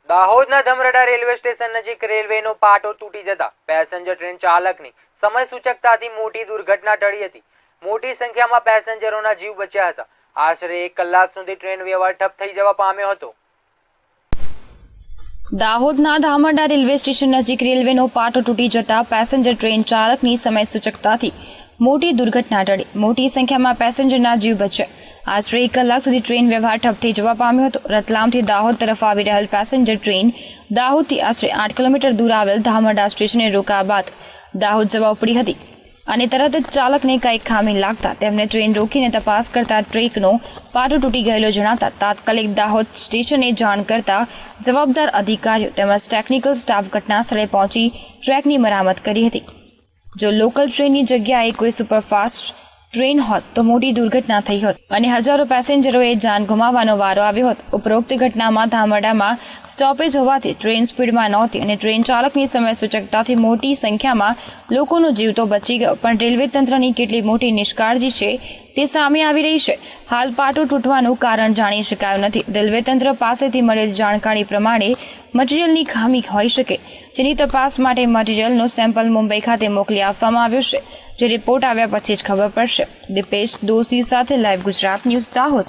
દાહોદના ધમરડા railway station નજીક રેલવેનો પાટો તૂટી જતા પેસેન્જર ટ્રેન ચાલકની સમય સૂચકતાથી મોટી દુર્ઘટના ટળી હતી। મોટી સંખ્યામાં પેસેન્જરોના જીવ બચ્યા હતા। આશરે 1 કલાક સુધી ટ્રેન વ્યવહાર ઠપ થઈ જવા પામ્યો હતો। દાહોદના ધામરડા રેલવે સ્ટેશન નજીક રેલવેનો પાટો તૂટી જતા પેસેન્જર ટ્રેન ચાલકની સમય સૂચકતાથી મોટી દુર્ઘટના ટળી। મોટી સંખ્યામાં પેસેન્જરના જીવ બચ્યા। આશરે 1 કલાક સુધી ટ્રેન વ્યવહાર ઠપ થઈ જવા પામ્યો હતો। રતલામથી દાહોદ તરફ આવી રહેલ પેસેન્જર ટ્રેન દાહોદથી આશરે 8 કિલોમીટર દૂર આવેલ ધામરડા સ્ટેશને રોકાયા બાદ દાહોદ જવા ઉપડી હતી અને તરત જ ચાલકને કંઈક ખામી લાગતા તેમને ટ્રેન રોકીને તપાસ કરતા ટ્રેકનો પાટો તૂટી ગયેલો જણાતા તાત્કાલિક દાહોદ સ્ટેશને જાણ કરતા જવાબદાર અધિકારીઓ તેમજ ટેકનિકલ સ્ટાફ ઘટના સ્થળે પહોંચી ટ્રેકની મરામત કરી હતી। જો લોકલ ટ્રેનની જગ્યાએ કોઈ સુપરફાસ્ટ ટ્રેન હોત તો મોટી દુર્ઘટના થઈ હોત અને હજારો પેસેન્જરોએ જાન ગુમાવવાનો વારો આવ્યો હોત। ઉપરોક્ત ઘટનામાં ધામરડામાં સ્ટોપેજ હોવાથી ટ્રેન સ્પીડમાં નહોતી અને ટ્રેન ચાલકની સમય સૂચકતાથી મોટી સંખ્યામાં લોકોનો જીવ તો બચી ગયો, પણ રેલવે તંત્રની કેટલી મોટી નિષ્કાળજી છે તે સામે આવી રહી છે। હાલ પાટો તૂટવાનું કારણ જાણી શકાયું નથી। રેલવે તંત્ર પાસેથી મળેલ જાણકારી પ્રમાણે મટીરીયલની ખામી હોઈ શકે, જેની તપાસ માટે મટીરીયલનો સેમ્પલ મુંબઈ ખાતે મોકલી આપવામાં આવ્યો છે, જે રિપોર્ટ આવ્યા પછી જ ખબર પડશે। દીપેશ દોશી સાથે લાઈવ ગુજરાત ન્યૂઝ દાહોદ।